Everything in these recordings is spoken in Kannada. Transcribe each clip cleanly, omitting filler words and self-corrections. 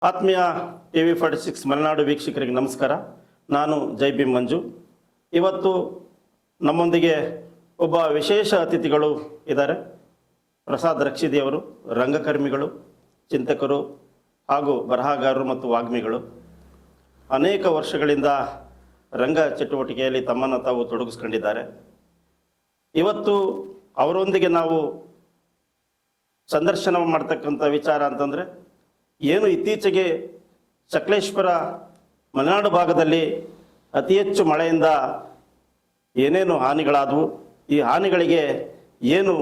ಆತ್ಮೀಯ TV46 ಮಲೆನಾಡು ವೀಕ್ಷಕರಿಗೆ ನಮಸ್ಕಾರ. ನಾನು ಜೈ ಭೀಮ್ ಮಂಜು. ಇವತ್ತು ನಮ್ಮೊಂದಿಗೆ ಒಬ್ಬ ವಿಶೇಷ ಅತಿಥಿಗಳು ಇದ್ದಾರೆ. ಪ್ರಸಾದ್ ರಕ್ಷಿದಿಯವರು ರಂಗಕರ್ಮಿಗಳು, ಚಿಂತಕರು ಹಾಗೂ ಬರಹಗಾರರು ಮತ್ತು ವಾಗ್ಮಿಗಳು. ಅನೇಕ ವರ್ಷಗಳಿಂದ ರಂಗ ಚಟುವಟಿಕೆಯಲ್ಲಿ ತಮ್ಮನ್ನು ತಾವು ತೊಡಗಿಸ್ಕೊಂಡಿದ್ದಾರೆ. ಇವತ್ತು ಅವರೊಂದಿಗೆ ನಾವು ಸಂದರ್ಶನ ಮಾಡ್ತಕ್ಕಂಥ ವಿಚಾರ ಅಂತಂದರೆ, ಏನು ಇತ್ತೀಚೆಗೆ ಸಕಲೇಶ್ಪುರ ಮಲೆನಾಡು ಭಾಗದಲ್ಲಿ ಅತಿ ಹೆಚ್ಚು ಮಳೆಯಿಂದ ಏನೇನು ಹಾನಿಗಳಾದವು, ಈ ಹಾನಿಗಳಿಗೆ ಏನು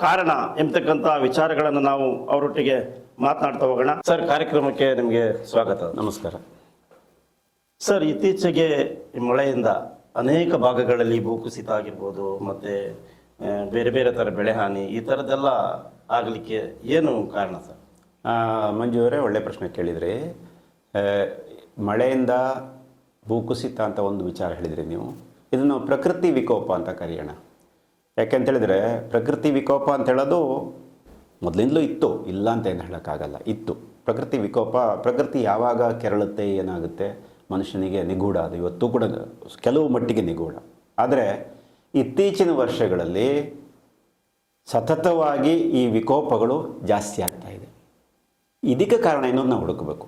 ಕಾರಣ ಎಂಬತಕ್ಕಂಥ ವಿಚಾರಗಳನ್ನು ನಾವು ಅವರೊಟ್ಟಿಗೆ ಮಾತನಾಡ್ತಾ ಹೋಗೋಣ. ಸರ್, ಕಾರ್ಯಕ್ರಮಕ್ಕೆ ನಿಮಗೆ ಸ್ವಾಗತ. ನಮಸ್ಕಾರ ಸರ್, ಇತ್ತೀಚೆಗೆ ಈ ಮಳೆಯಿಂದ ಅನೇಕ ಭಾಗಗಳಲ್ಲಿ ಭೂಕುಸಿತ ಆಗಿರ್ಬೋದು, ಮತ್ತು ಬೇರೆ ಬೇರೆ ಥರ ಬೆಳೆ ಹಾನಿ, ಈ ಥರದ್ದೆಲ್ಲ ಆಗಲಿಕ್ಕೆ ಏನು ಕಾರಣ ಸರ್? ಮಂಜು ಅವರೇ, ಒಳ್ಳೆ ಪ್ರಶ್ನೆ ಕೇಳಿದ್ರಿ. ಮಳೆಯಿಂದ ಭೂಕುಸಿತ ಅಂತ ಒಂದು ವಿಚಾರ ಹೇಳಿದ್ರಿ ನೀವು. ಇದನ್ನು ಪ್ರಕೃತಿ ವಿಕೋಪ ಅಂತ ಕರೆಯೋಣ. ಯಾಕೆಂತೇಳಿದರೆ, ಪ್ರಕೃತಿ ವಿಕೋಪ ಅಂತ ಹೇಳೋದು ಮೊದಲಿಂದಲೂ ಇತ್ತು, ಇಲ್ಲ ಅಂತ ಏನು ಹೇಳೋಕ್ಕಾಗಲ್ಲ, ಇತ್ತು. ಪ್ರಕೃತಿ ವಿಕೋಪ, ಪ್ರಕೃತಿ ಯಾವಾಗ ಕೆರಳುತ್ತೆ, ಏನಾಗುತ್ತೆ, ಮನುಷ್ಯನಿಗೆ ನಿಗೂಢ. ಅದು ಇವತ್ತು ಕೂಡ ಕೆಲವು ಮಟ್ಟಿಗೆ ನಿಗೂಢ. ಆದರೆ ಇತ್ತೀಚಿನ ವರ್ಷಗಳಲ್ಲಿ ಸತತವಾಗಿ ಈ ವಿಕೋಪಗಳು ಜಾಸ್ತಿ ಆಗ್ತಾ ಇದೆ. ಇದಕ್ಕೆ ಕಾರಣ ಏನು ನಾವು ಹುಡುಕಬೇಕು.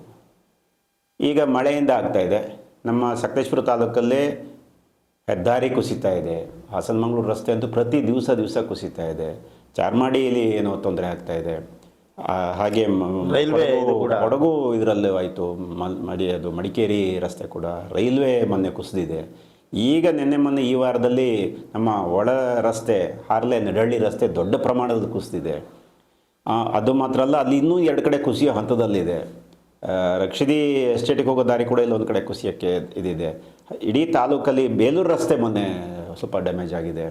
ಈಗ ಮಳೆಯಿಂದ ಆಗ್ತಾಯಿದೆ. ನಮ್ಮ ಸಕಲೇಶ್ಪುರ ತಾಲೂಕಲ್ಲೇ ಹೆದ್ದಾರಿ ಕುಸಿತಾ ಇದೆ. ಹಾಸನ-ಮಂಗಳೂರು ರಸ್ತೆ ಅಂತೂ ಪ್ರತಿ ದಿವಸ ಕುಸಿತಾ ಇದೆ. ಚಾರ್ಮಾಡಿಯಲ್ಲಿ ಏನೋ ತೊಂದರೆ ಆಗ್ತಾಯಿದೆ. ಹಾಗೆ ರೈಲ್ವೆ ಕೊಡಗು ಇದರಲ್ಲೂ ಆಯಿತು. ಅದು ಮಡಿಕೇರಿ ರಸ್ತೆ ಕೂಡ ರೈಲ್ವೆ ಮೊನ್ನೆ ಕುಸಿದಿದೆ. ಈಗ ಮೊನ್ನೆ ಈ ವಾರದಲ್ಲಿ ನಮ್ಮ ಒಳ ರಸ್ತೆ ಹಾರ್ಲೆ-ನಡಹಳ್ಳಿ ರಸ್ತೆ ದೊಡ್ಡ ಪ್ರಮಾಣದಲ್ಲಿ ಕುಸಿದಿದೆ. ಅದು ಮಾತ್ರ ಅಲ್ಲ, ಅಲ್ಲಿ ಇನ್ನೂ ಎರಡು ಕಡೆ ಕುಸಿಯೋ ಹಂತದಲ್ಲಿದೆ. ರಕ್ಷಿದಿ ಎಸ್ಟೇಟಿಗೆ ಹೋಗೋ ದಾರಿ ಕೂಡ ಇಲ್ಲೊಂದು ಕಡೆ ಕುಸಿಯೋಕ್ಕೆ ಇದಿದೆ. ಇಡೀ ತಾಲೂಕಲ್ಲಿ ಬೇಲೂರು ರಸ್ತೆ ಮೊನ್ನೆ ಸ್ವಲ್ಪ ಡ್ಯಾಮೇಜ್ ಆಗಿದೆ.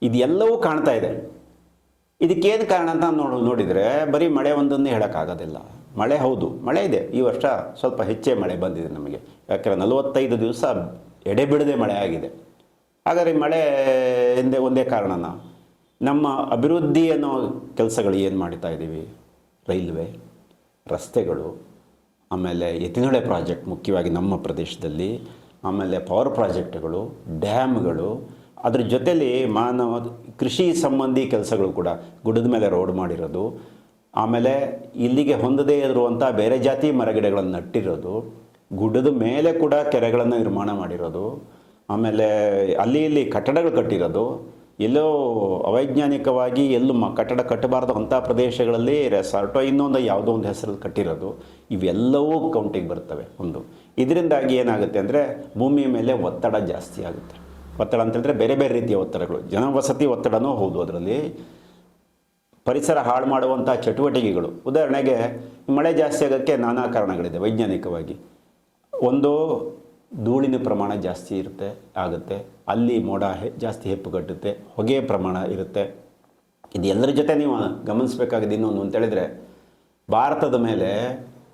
ಇದೆಲ್ಲವೂ ಕಾಣ್ತಾ ಇದೆ. ಇದಕ್ಕೇನು ಕಾರಣ ಅಂತ ನೋಡಿದರೆ ಬರೀ ಮಳೆ ಒಂದನ್ನೇ ಹೇಳೋಕ್ಕಾಗೋದಿಲ್ಲ. ಮಳೆ ಹೌದು, ಮಳೆ ಇದೆ. ಈ ವರ್ಷ ಸ್ವಲ್ಪ ಹೆಚ್ಚೇ ಮಳೆ ಬಂದಿದೆ ನಮಗೆ. ಯಾಕೆಂದರೆ 45 ದಿವಸ ಎಡೆಬಿಡದೆ ಮಳೆ ಆಗಿದೆ. ಹಾಗಾದರೆ ಮಳೆ ಹಿಂದೆ ಒಂದೇ ಕಾರಣನ? ನಮ್ಮ ಅಭಿವೃದ್ಧಿ ಅನ್ನೋ ಕೆಲಸಗಳು ಏನು ಮಾಡ್ತಾ ಇದ್ದೀವಿ, ರೈಲ್ವೆ, ರಸ್ತೆಗಳು, ಆಮೇಲೆ ಎತ್ತಿನಹೊಳೆ ಪ್ರಾಜೆಕ್ಟ್ ಮುಖ್ಯವಾಗಿ ನಮ್ಮ ಪ್ರದೇಶದಲ್ಲಿ, ಆಮೇಲೆ ಪವರ್ ಪ್ರಾಜೆಕ್ಟ್ಗಳು, ಡ್ಯಾಮ್ಗಳು, ಅದ್ರ ಜೊತೆಲಿ ಕೃಷಿ ಸಂಬಂಧಿ ಕೆಲಸಗಳು ಕೂಡ, ಗುಡ್ಡದ ಮೇಲೆ ರೋಡ್ ಮಾಡಿರೋದು, ಆಮೇಲೆ ಇಲ್ಲಿಗೆ ಹೊಂದದೇ ಇರುವಂಥ ಬೇರೆ ಜಾತಿ ಮರಗಿಡಗಳನ್ನು ನಟ್ಟಿರೋದು, ಗುಡ್ಡದ ಮೇಲೆ ಕೂಡ ಕೆರೆಗಳನ್ನು ನಿರ್ಮಾಣ ಮಾಡಿರೋದು, ಆಮೇಲೆ ಅಲ್ಲಿ ಇಲ್ಲಿ ಕಟ್ಟಡಗಳು ಕಟ್ಟಿರೋದು, ಎಲ್ಲೋ ಅವೈಜ್ಞಾನಿಕವಾಗಿ ಎಲ್ಲೂ ಕಟ್ಟಡ ಕಟ್ಟಬಾರ್ದು ಅಂಥ ಪ್ರದೇಶಗಳಲ್ಲಿ ರೆಸಾರ್ಟೋ ಇನ್ನೊಂದು ಯಾವುದೋ ಒಂದು ಹೆಸರಲ್ಲಿ ಕಟ್ಟಿರೋದು, ಇವೆಲ್ಲವೂ ಕೌಂಟಿಗೆ ಬರ್ತವೆ. ಒಂದು ಇದರಿಂದಾಗಿ ಏನಾಗುತ್ತೆ ಅಂದರೆ ಭೂಮಿಯ ಮೇಲೆ ಒತ್ತಡ ಜಾಸ್ತಿ ಆಗುತ್ತೆ. ಒತ್ತಡ ಅಂತಂದರೆ ಬೇರೆ ಬೇರೆ ರೀತಿಯ ಒತ್ತಡಗಳು, ಜನವಸತಿ ಒತ್ತಡನೂ ಹೌದು. ಅದರಲ್ಲಿ ಪರಿಸರ ಹಾಳು ಮಾಡುವಂಥ ಚಟುವಟಿಕೆಗಳು. ಉದಾಹರಣೆಗೆ ಮಳೆ ಜಾಸ್ತಿ ಆಗೋಕ್ಕೆ ನಾನಾ ಕಾರಣಗಳಿದೆ ವೈಜ್ಞಾನಿಕವಾಗಿ. ಒಂದು, ಧೂಳಿನ ಪ್ರಮಾಣ ಜಾಸ್ತಿ ಆಗುತ್ತೆ. ಅಲ್ಲಿ ಮೋಡ ಜಾಸ್ತಿ ಹೆಪ್ಪುಗಟ್ಟುತ್ತೆ, ಹೊಗೆ ಪ್ರಮಾಣ ಇರುತ್ತೆ. ಇದು ಎಲ್ಲರ ಜೊತೆ ನೀವು ಗಮನಿಸಬೇಕಾಗಿದೆ. ಇನ್ನೊಂದು ಅಂತೇಳಿದರೆ, ಭಾರತದ ಮೇಲೆ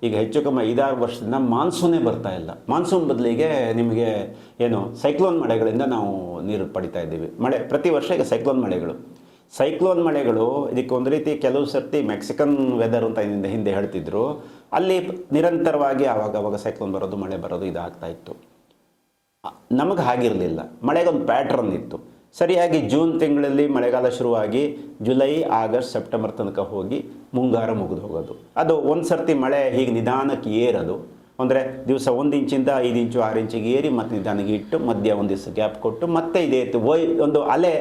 ಈಗ ಹೆಚ್ಚು ಕಮ್ಮಿ 5-6 ವರ್ಷದಿಂದ ಮಾನ್ಸೂನೇ ಬರ್ತಾ ಇಲ್ಲ. ಮಾನ್ಸೂನ್ ಬದಲಿಗೆ ನಿಮಗೆ ಏನು ಸೈಕ್ಲೋನ್ ಮಳೆಗಳಿಂದ ನಾವು ನೀರು ಪಡಿತಾ ಇದ್ದೀವಿ. ಮಳೆ ಪ್ರತಿ ವರ್ಷ ಈಗ ಸೈಕ್ಲೋನ್ ಮಳೆಗಳು ಇದಕ್ಕೆ ಒಂದು ರೀತಿ ಕೆಲವು ಸರ್ತಿ ಮೆಕ್ಸಿಕನ್ ವೆದರ್ ಅಂತ ಹಿಂದೆ ಹೇಳ್ತಿದ್ರು. ಅಲ್ಲಿ ನಿರಂತರವಾಗಿ ಆವಾಗ ಸೈಕ್ಲೋನ್ ಬರೋದು, ಮಳೆ ಬರೋದು ಇದಾಗ್ತಾ ಇತ್ತು. ನಮಗೆ ಹಾಗಿರಲಿಲ್ಲ. ಮಳೆಗೊಂದು ಪ್ಯಾಟ್ರನ್ ಇತ್ತು. ಸರಿಯಾಗಿ ಜೂನ್ ತಿಂಗಳಲ್ಲಿ ಮಳೆಗಾಲ ಶುರುವಾಗಿ ಜುಲೈ, ಆಗಸ್ಟ್, ಸೆಪ್ಟೆಂಬರ್ ತನಕ ಹೋಗಿ ಮುಂಗಾರು ಮುಗಿದು ಹೋಗೋದು. ಅದು ಒಂದು ಸರ್ತಿ ಮಳೆ ಹೀಗೆ ನಿಧಾನಕ್ಕೆ ಏರೋದು. ಅಂದರೆ ದಿವಸ 1 ಇಂಚಿಂದ 5 ಇಂಚು 6 ಇಂಚಿಗೆ ಏರಿ ಮತ್ತೆ ನಿಧಾನಕ್ಕೆ ಇಟ್ಟು ಮಧ್ಯ ಒಂದು ದಿವಸ ಗ್ಯಾಪ್ ಕೊಟ್ಟು ಮತ್ತೆ ಇದೇ ಒಂದು ಅಲೆ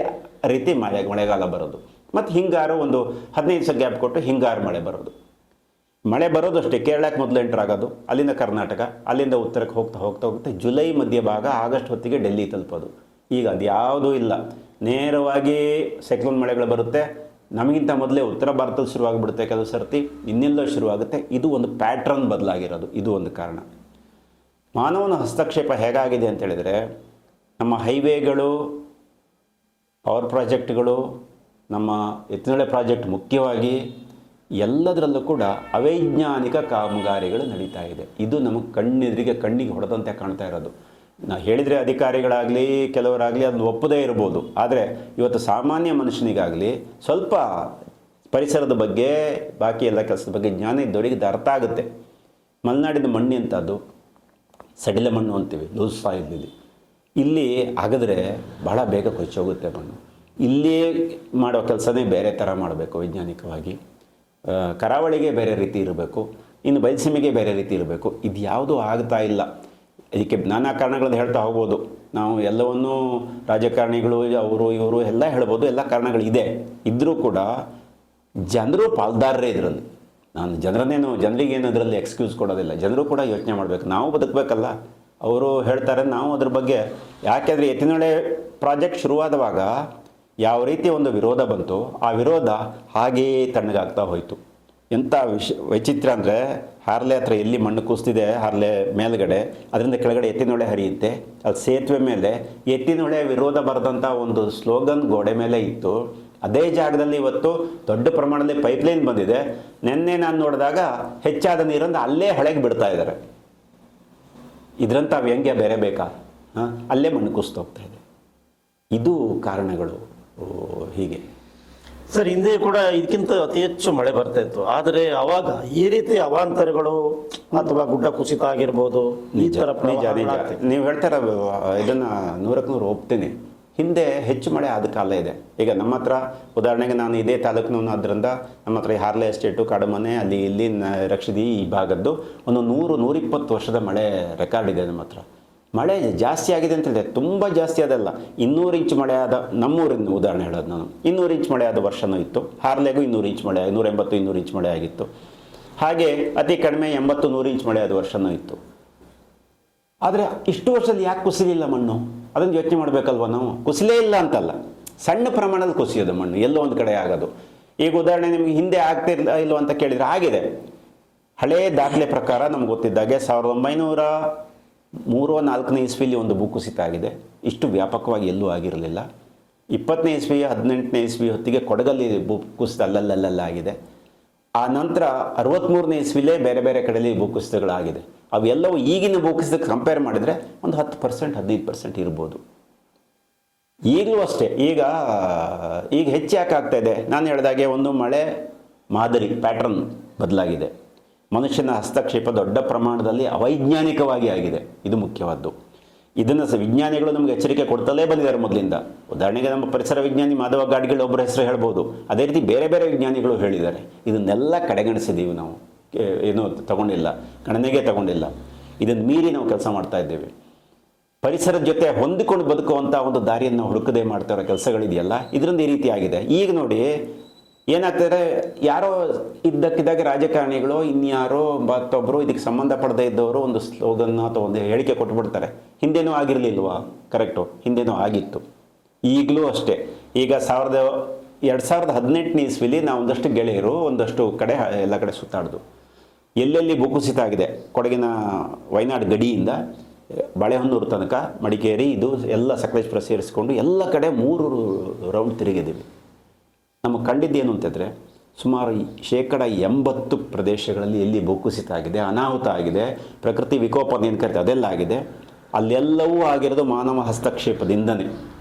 ರೀತಿ ಮಳೆಗಾಲ ಬರೋದು. ಮತ್ತು ಹಿಂಗಾರು ಒಂದು 15 ದಿವಸ ಗ್ಯಾಪ್ ಕೊಟ್ಟು ಹಿಂಗಾರು ಮಳೆ ಬರೋದು. ಮಳೆ ಬರೋದಷ್ಟೇ ಕೇರಳಕ್ಕೆ ಮೊದಲು ಎಂಟರ್ ಆಗೋದು, ಅಲ್ಲಿಂದ ಕರ್ನಾಟಕ, ಅಲ್ಲಿಂದ ಉತ್ತರಕ್ಕೆ ಹೋಗ್ತಾ ಜುಲೈ ಮಧ್ಯಭಾಗ, ಆಗಸ್ಟ್ ಹೊತ್ತಿಗೆ ಡೆಲ್ಲಿ ತಲುಪೋದು. ಈಗ ಅದು ಯಾವುದೂ ಇಲ್ಲ. ನೇರವಾಗಿ ಸೈಕ್ಲೋನ್ ಮಳೆಗಳು ಬರುತ್ತೆ. ನಮಗಿಂತ ಮೊದಲೇ ಉತ್ತರ ಭಾರತದಲ್ಲಿ ಶುರುವಾಗಿಬಿಡುತ್ತೆ, ಕೆಲವು ಸರ್ತಿ ಇನ್ನೆಲ್ಲೋ ಶುರುವಾಗುತ್ತೆ. ಇದು ಒಂದು ಪ್ಯಾಟ್ರನ್ ಬದಲಾಗಿರೋದು, ಇದು ಒಂದು ಕಾರಣ. ಮಾನವನ ಹಸ್ತಕ್ಷೇಪ ಹೇಗಾಗಿದೆ ಅಂತೇಳಿದರೆ, ನಮ್ಮ ಹೈವೇಗಳು, ಪವರ್ ಪ್ರಾಜೆಕ್ಟ್ಗಳು, ನಮ್ಮ ಎತ್ತಿನಹೊಳೆ ಪ್ರಾಜೆಕ್ಟ್ ಮುಖ್ಯವಾಗಿ, ಎಲ್ಲದರಲ್ಲೂ ಕೂಡ ಅವೈಜ್ಞಾನಿಕ ಕಾಮಗಾರಿಗಳು ನಡೀತಾ ಇದೆ. ಇದು ನಮಗೆ ಕಣ್ಣಿಗೆ ಹೊಡೆದಂತೆ ಕಾಣ್ತಾ ಇರೋದು. ನಾವು ಹೇಳಿದರೆ ಅಧಿಕಾರಿಗಳಾಗಲಿ ಕೆಲವರಾಗಲಿ ಅದನ್ನು ಒಪ್ಪದೇ ಇರ್ಬೋದು. ಆದರೆ ಇವತ್ತು ಸಾಮಾನ್ಯ ಮನುಷ್ಯನಿಗಾಗಲಿ ಸ್ವಲ್ಪ ಪರಿಸರದ ಬಗ್ಗೆ ಬಾಕಿ ಎಲ್ಲ ಕೆಲಸದ ಬಗ್ಗೆ ಜ್ಞಾನ ಇದ್ದವರಿಗೆ ಇದು ಅರ್ಥ ಆಗುತ್ತೆ. ಮಲೆನಾಡಿನ ಮಣ್ಣು ಎಂಥದ್ದು ಸಡಿಲ ಮಣ್ಣು ಅಂತೀವಿ, ಲೂಸ್ ಸಾಯಿಲ್ ಇಲ್ಲಿ. ಇಲ್ಲಿ ಆಗಿದ್ರೆ ಬಹಳ ಬೇಗ ಕೊಚ್ಚೋಗುತ್ತೆ ಮಣ್ಣು. ಇಲ್ಲಿ ಮಾಡೋ ಕೆಲಸನೇ ಬೇರೆ ಥರ ಮಾಡಬೇಕು ವೈಜ್ಞಾನಿಕವಾಗಿ. ಕರಾವಳಿಗೆ ಬೇರೆ ರೀತಿ ಇರಬೇಕು, ಇನ್ನು ಬಯಲುಸೀಮೆಗೆ ಬೇರೆ ರೀತಿ ಇರಬೇಕು. ಇದು ಯಾವುದೂ ಆಗ್ತಾ ಇಲ್ಲ. ಇದಕ್ಕೆ ನಾನಾ ಕಾರಣಗಳನ್ನು ಹೇಳ್ತಾ ಹೋಗ್ಬೋದು ನಾವು. ಎಲ್ಲವನ್ನೂ ರಾಜಕಾರಣಿಗಳು ಅವರು ಇವರು ಎಲ್ಲ ಹೇಳ್ಬೋದು, ಎಲ್ಲ ಕಾರಣಗಳಿದೆ. ಇದ್ದರೂ ಕೂಡ ಜನರು ಪಾಲ್ದಾರರೇ ಇದರಲ್ಲಿ. ನಾನು ಜನರಿಗೇನು ಅದರಲ್ಲಿ ಎಕ್ಸ್ಕ್ಯೂಸ್ ಕೊಡೋದಿಲ್ಲ. ಜನರು ಕೂಡ ಯೋಚನೆ ಮಾಡಬೇಕು, ನಾವು ಬದುಕಬೇಕಲ್ಲ. ಅವರು ಹೇಳ್ತಾರೆ, ನಾವು ಅದ್ರ ಬಗ್ಗೆ. ಯಾಕೆಂದರೆ ಎತ್ತಿನಹೊಳೆ ಪ್ರಾಜೆಕ್ಟ್ ಶುರುವಾದವಾಗ ಯಾವ ರೀತಿ ಒಂದು ವಿರೋಧ ಬಂತು, ಆ ವಿರೋಧ ಹಾಗೆಯೇ ತಣ್ಣಗಾಗ್ತಾ ಹೋಯಿತು. ಎಂಥ ವೈಚಿತ್ರ್ಯ ಅಂದರೆ, ಹಾರ್ಲೆ ಹತ್ರ ಎಲ್ಲಿ ಮಣ್ಣು ಕುಸಿದಿದೆ, ಹಾರ್ಲೆ ಮೇಲ್ಗಡೆ, ಅದರಿಂದ ಕೆಳಗಡೆ ಎತ್ತಿನಹೊಳೆ ಹರಿಯುತ್ತೆ. ಅಲ್ಲಿ ಸೇತುವೆ ಮೇಲೆ ಎತ್ತಿನಹೊಳೆ ವಿರೋಧ ಬರೆದಂಥ ಒಂದು ಸ್ಲೋಗನ್ ಗೋಡೆ ಮೇಲೆ ಇತ್ತು. ಅದೇ ಜಾಗದಲ್ಲಿ ಇವತ್ತು ದೊಡ್ಡ ಪ್ರಮಾಣದಲ್ಲಿ ಪೈಪ್ಲೈನ್ ಬಂದಿದೆ. ನಿನ್ನೆ ನಾನು ನೋಡಿದಾಗ ಹೆಚ್ಚಾದ ನೀರನ್ನು ಅಲ್ಲೇ ಹೊಳೆಗೆ ಬಿಡ್ತಾ ಇದ್ದಾರೆ. ಇದರಂಥ ವ್ಯಂಗ್ಯ ಬೇರೆ ಬೇಕಾ? ಅಲ್ಲೇ ಮಣ್ಣು ಕುಸಿದು ಹೋಗ್ತಾ ಇದೆ. ಇದು ಕಾರಣಗಳು ಹೀಗೆ. ಸರ್, ಹಿಂದೆ ಕೂಡ ಇದಕ್ಕಿಂತ ಅತಿ ಹೆಚ್ಚು ಮಳೆ ಬರ್ತಾ ಇತ್ತು. ಆದರೆ ಅವಾಗ ಈ ರೀತಿ ಅವಾಂತರಗಳು ಅಥವಾ ಗುಡ್ಡ ಕುಸಿತ ಆಗಿರ್ಬೋದು, ಈ ಥರ ನೀವು ಹೇಳ್ತಾರ, ಇದನ್ನು 100ಕ್ಕೆ 100 ಒಪ್ತೀನಿ. ಹಿಂದೆ ಹೆಚ್ಚು ಮಳೆ ಆದ ಕಾಲ ಇದೆ. ಈಗ ನಮ್ಮ ಹತ್ರ ಉದಾಹರಣೆಗೆ ನಾನು ಇದೇ ತಾಲೂಕಿನವನು ಆದ್ದರಿಂದ ನಮ್ಮ ಹತ್ರ ಈ ಹಾರ್ಲೆ ಎಸ್ಟೇಟು, ಕಾಡುಮನೆ, ಅಲ್ಲಿ ಇಲ್ಲಿ ರಕ್ಷಿದಿ ಈ ಭಾಗದ್ದು ಒಂದು 100-120 ವರ್ಷದ ಮಳೆ ರೆಕಾರ್ಡ್ ಇದೆ ನಮ್ಮ ಹತ್ರ. ಮಳೆ ಜಾಸ್ತಿ ಆಗಿದೆ ಅಂತ ಹೇಳಿದೆ, ತುಂಬ ಜಾಸ್ತಿ ಅದಲ್ಲ. 200 ಇಂಚ್ ಮಳೆ ಆದ, ನಮ್ಮೂರಿನ ಉದಾಹರಣೆ ಹೇಳೋದು ನಾನು, 200 ಇಂಚ್ ಮಳೆ ಆದ ವರ್ಷನೂ ಇತ್ತು. ಹಾರ್ಲೆಗೂ 200 ಇಂಚ್ ಮಳೆ, 180-200 ಇಂಚ್ ಮಳೆ ಆಗಿತ್ತು. ಹಾಗೆ ಅತಿ ಕಡಿಮೆ 80-100 ಇಂಚ್ ಮಳೆ ಆದ ವರ್ಷನೂ ಇತ್ತು. ಆದರೆ ಇಷ್ಟು ವರ್ಷದಲ್ಲಿ ಯಾಕೆ ಕುಸಿಲಿಲ್ಲ ಮಣ್ಣು? ಅದನ್ನು ಯೋಚನೆ ಮಾಡಬೇಕಲ್ವ ನಾವು. ಕುಸಿಲೇ ಇಲ್ಲ ಅಂತಲ್ಲ, ಸಣ್ಣ ಪ್ರಮಾಣದಲ್ಲಿ ಕುಸಿಯೋದು ಮಣ್ಣು, ಎಲ್ಲೋ ಒಂದು ಕಡೆ ಆಗೋದು. ಈಗ ಉದಾಹರಣೆ ನಿಮಗೆ ಹಿಂದೆ ಆಗ್ತಿರ್ಲಿಲ್ಲ ಇಲ್ಲೋ ಅಂತ ಕೇಳಿದರೆ ಆಗಿದೆ. ಹಳೆಯ ದಾಖಲೆ ಪ್ರಕಾರ ನಮ್ಗೆ ಗೊತ್ತಿದ್ದಾಗೆ 1903-4 ಇಸ್ವಿಲಿ ಒಂದು ಭೂಕುಸಿತ ಆಗಿದೆ. ಇಷ್ಟು ವ್ಯಾಪಕವಾಗಿ ಎಲ್ಲೂ ಆಗಿರಲಿಲ್ಲ. 20ನೇ ಇಸ್ವಿ 18ನೇ ಇಸ್ವಿ ಹೊತ್ತಿಗೆ ಕೊಡಗಲ್ಲಿ ಭೂಕುಸಿತ ಅಲ್ಲಲ್ಲ ಆಗಿದೆ. ಆ ನಂತರ 63ನೇ ಇಸ್ವಿಲೇ ಬೇರೆ ಬೇರೆ ಕಡೆಯಲ್ಲಿ ಭೂಕುಸಿತಗಳಾಗಿದೆ. ಅವೆಲ್ಲವೂ ಈಗಿನ ಭೂಕುಸಿತಕ್ಕೆ ಕಂಪೇರ್ ಮಾಡಿದರೆ ಒಂದು 10% 15% ಇರ್ಬೋದು. ಈಗಲೂ ಅಷ್ಟೇ. ಈಗ ಹೆಚ್ಚು ಯಾಕೆ ಆಗ್ತಾ ಇದೆ? ನಾನು ಹೇಳಿದಾಗೆ ಒಂದು ಮಳೆ ಮಾದರಿ ಪ್ಯಾಟ್ರನ್ ಬದಲಾಗಿದೆ. ಮನುಷ್ಯನ ಹಸ್ತಕ್ಷೇಪ ದೊಡ್ಡ ಪ್ರಮಾಣದಲ್ಲಿ ಅವೈಜ್ಞಾನಿಕವಾಗಿ ಆಗಿದೆ. ಇದು ಮುಖ್ಯವಾದ್ದು. ಇದನ್ನು ವಿಜ್ಞಾನಿಗಳು ನಮಗೆ ಎಚ್ಚರಿಕೆ ಕೊಡ್ತಲೇ ಬಂದಿದ್ದಾರೆ ಮೊದಲಿಂದ. ಉದಾಹರಣೆಗೆ ನಮ್ಮ ಪರಿಸರ ವಿಜ್ಞಾನಿ ಮಾಧವ ಗಾಡ್ಗಿಲ್ ಒಬ್ಬರ ಹೆಸರು ಹೇಳ್ಬೋದು. ಅದೇ ರೀತಿ ಬೇರೆ ಬೇರೆ ವಿಜ್ಞಾನಿಗಳು ಹೇಳಿದ್ದಾರೆ. ಇದನ್ನೆಲ್ಲ ಕಡೆಗಣಿಸಿದ್ದೀವಿ ನಾವು, ಏನೂ ತಗೊಂಡಿಲ್ಲ, ಗಣನೆಗೆ ತಗೊಂಡಿಲ್ಲ. ಇದನ್ನು ಮೀರಿ ನಾವು ಕೆಲಸ ಮಾಡ್ತಾ ಇದ್ದೇವೆ. ಪರಿಸರದ ಜೊತೆ ಹೊಂದಿಕೊಂಡು ಬದುಕುವಂಥ ಒಂದು ದಾರಿಯನ್ನು ಹುಡುಕದೆ ಮಾಡ್ತಾ ಇರೋ ಕೆಲಸಗಳಿದೆಯಲ್ಲ, ಇದರಿಂದ ಈ ರೀತಿ ಆಗಿದೆ. ಈಗ ನೋಡಿ ಏನಾಗ್ತದೆ, ಯಾರೋ ಇದ್ದಕ್ಕಿದ್ದಾಗ ರಾಜಕಾರಣಿಗಳು ಇನ್ಯಾರೋ ಮತ್ತೊಬ್ಬರು ಇದಕ್ಕೆ ಸಂಬಂಧಪಡದೇ ಇದ್ದವರು ಒಂದು ಸ್ಲೋಗನ್ ಅಥವಾ ಒಂದು ಹೇಳಿಕೆ ಕೊಟ್ಬಿಡ್ತಾರೆ. ಹಿಂದೇನೂ ಆಗಿರಲಿಲ್ವಾ? ಕರೆಕ್ಟು, ಹಿಂದೇನೂ ಆಗಿತ್ತು. ಈಗಲೂ ಅಷ್ಟೇ. ಈಗ 2018ನೇ ಇಸ್ವಿಲಿ ನಾವು ಒಂದಷ್ಟು ಗೆಳೆಯರು ಒಂದಷ್ಟು ಕಡೆ ಎಲ್ಲ ಕಡೆ ಸುತ್ತಾಡ್ದು. ಎಲ್ಲೆಲ್ಲಿ ಭೂಕುಸಿತ ಆಗಿದೆ, ಕೊಡಗಿನ ವಯನಾಡ್ ಗಡಿಯಿಂದ ಬಾಳೆಹೊನ್ನೂರು ತನಕ, ಮಡಿಕೇರಿ, ಇದು ಎಲ್ಲ ಸಕಲೇಶಪುರ ಸೇರಿಸಿಕೊಂಡು ಎಲ್ಲ ಕಡೆ 3 ರೌಂಡ್ ತಿರುಗಿದ್ದೀವಿ. ನಮಗೆ ಕಂಡಿದ್ದೇನು ಅಂತಂದರೆ, ಸುಮಾರು 80% ಪ್ರದೇಶಗಳಲ್ಲಿ ಎಲ್ಲಿ ಭೂಕುಸಿತ ಆಗಿದೆ, ಅನಾಹುತ ಆಗಿದೆ, ಪ್ರಕೃತಿ ವಿಕೋಪ ಏನು ಕರಿತೆ ಅದೆಲ್ಲ ಆಗಿದೆ. ಅಲ್ಲೆಲ್ಲವೂ ಆಗಿರೋದು ಮಾನವ ಹಸ್ತಕ್ಷೇಪದಿಂದನೇ.